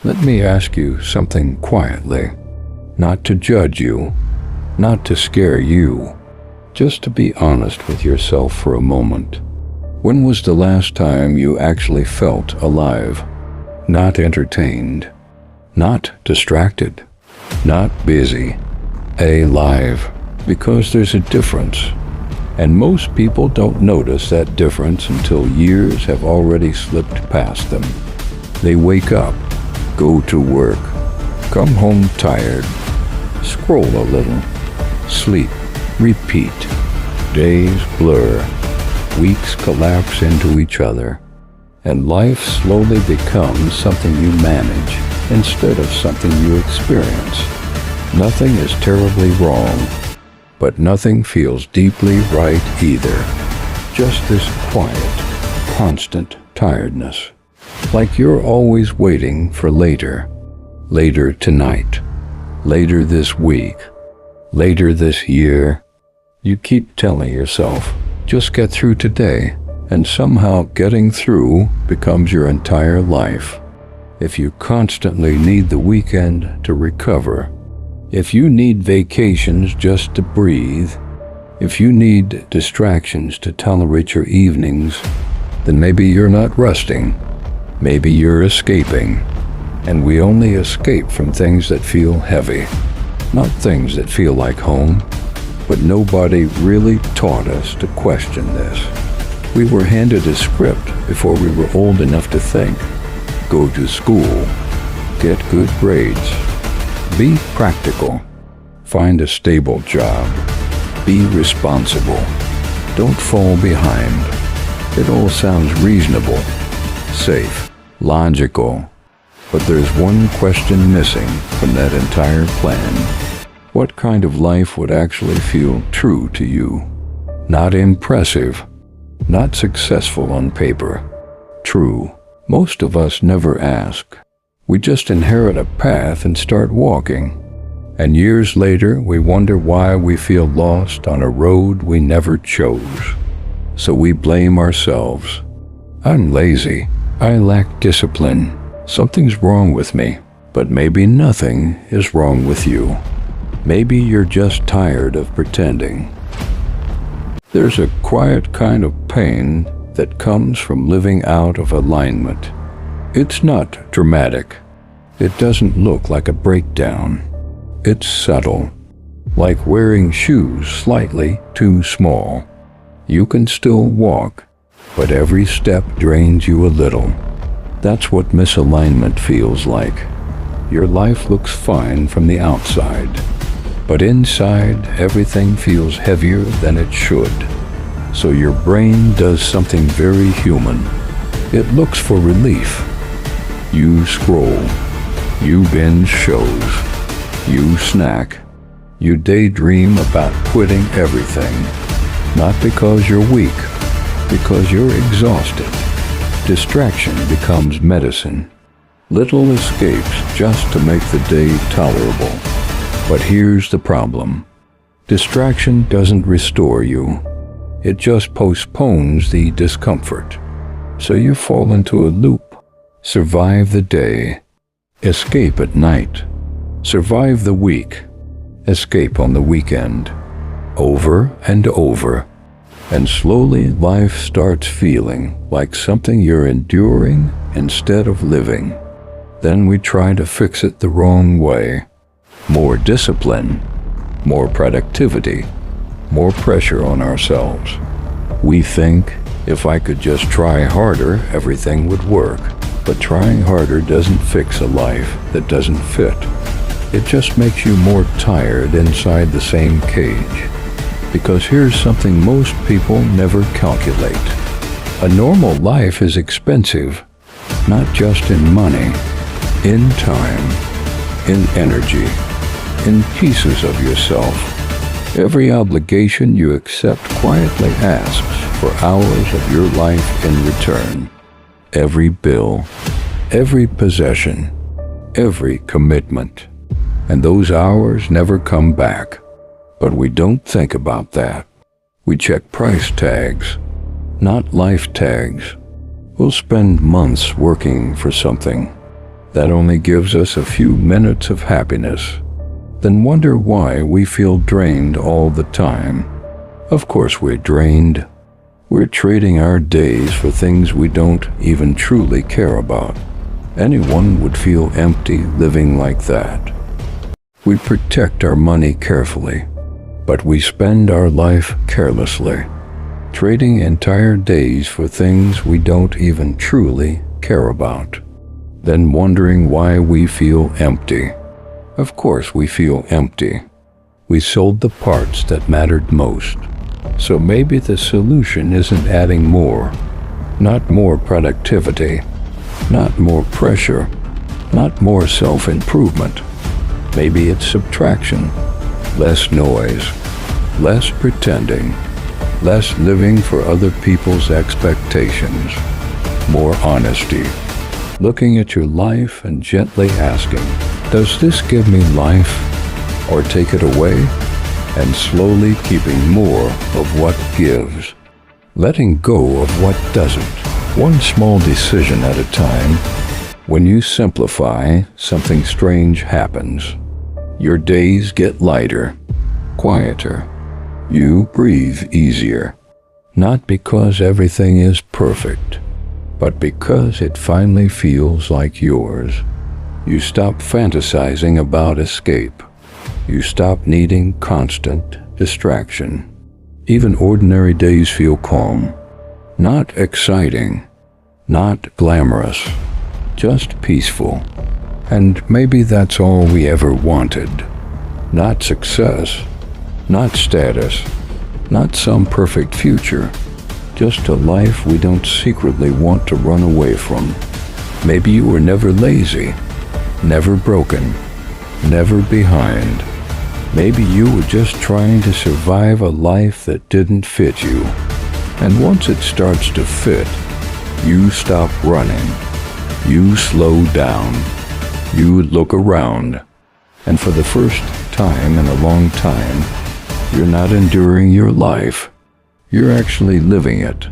Let me ask you something quietly, not to judge you, not to scare you, just to be honest with yourself for a moment. When was the last time you actually felt alive? Not entertained, not distracted, not busy, alive, because there's a difference. And most people don't notice that difference until years have already slipped past them. They wake up, go to work, come home tired, scroll a little, sleep, repeat. Days blur, weeks collapse into each other, and life slowly becomes something you manage instead of something you experience. Nothing is terribly wrong, but nothing feels deeply right either. Just this quiet, constant tiredness. Like you're always waiting for later. Later tonight. Later this week. Later this year. You keep telling yourself, just get through today, and somehow getting through becomes your entire life. If you constantly need the weekend to recover, if you need vacations just to breathe, if you need distractions to tolerate your evenings, then maybe you're not resting. Maybe you're escaping. And we only escape from things that feel heavy, not things that feel like home. But nobody really taught us to question this. We were handed a script before we were old enough to think. Go to school, get good grades, be practical, find a stable job, be responsible, don't fall behind. It all sounds reasonable, safe, logical, but there's one question missing from that entire plan. What kind of life would actually feel true to you? Not impressive, not successful on paper. True. Most of us never ask. We just inherit a path and start walking. And years later, we wonder why we feel lost on a road we never chose. So we blame ourselves. I'm lazy. I lack discipline. Something's wrong with me. But maybe nothing is wrong with you. Maybe you're just tired of pretending. There's a quiet kind of pain that comes from living out of alignment. It's not dramatic. It doesn't look like a breakdown. It's subtle, like wearing shoes slightly too small. You can still walk, but every step drains you a little. That's what misalignment feels like. Your life looks fine from the outside, but inside, everything feels heavier than it should. So your brain does something very human. It looks for relief. You scroll. You binge shows. You snack. You daydream about quitting everything. Not because you're weak, because you're exhausted. Distraction becomes medicine. Little escapes just to make the day tolerable. But here's the problem. Distraction doesn't restore you. It just postpones the discomfort. So you fall into a loop. Survive the day. Escape at night. Survive the week. Escape on the weekend. Over and over. And slowly life starts feeling like something you're enduring instead of living. Then we try to fix it the wrong way. More discipline, more productivity, more pressure on ourselves. We think, if I could just try harder, everything would work. But trying harder doesn't fix a life that doesn't fit. It just makes you more tired inside the same cage. Because here's something most people never calculate. A normal life is expensive, not just in money, in time, in energy, in pieces of yourself. Every obligation you accept quietly asks for hours of your life in return. Every bill, every possession, every commitment. And those hours never come back. But we don't think about that. We check price tags, not life tags. We'll spend months working for something, that only gives us a few minutes of happiness, then wonder why we feel drained all the time. Of course we're drained. We're trading our days for things we don't even truly care about. Anyone would feel empty living like that. We protect our money carefully, but we spend our life carelessly, trading entire days for things we don't even truly care about, then wondering why we feel empty. Of course we feel empty. We sold the parts that mattered most. So maybe the solution isn't adding more, not more productivity, not more pressure, not more self-improvement. Maybe it's subtraction, less noise, less pretending, less living for other people's expectations, more honesty, looking at your life and gently asking, does this give me life or take it away? And slowly keeping more of what gives, letting go of what doesn't, one small decision at a time. When you simplify, something strange happens. Your days get lighter, quieter. You breathe easier, not because everything is perfect, but because it finally feels like yours. You stop fantasizing about escape. You stop needing constant distraction. Even ordinary days feel calm. Not exciting, not glamorous, just peaceful. And maybe that's all we ever wanted. Not success, not status, not some perfect future. Just a life we don't secretly want to run away from. Maybe you were never lazy, never broken, never behind. Maybe you were just trying to survive a life that didn't fit you. And once it starts to fit, you stop running. You slow down. You look around. And for the first time in a long time, you're not enduring your life. You're actually living it.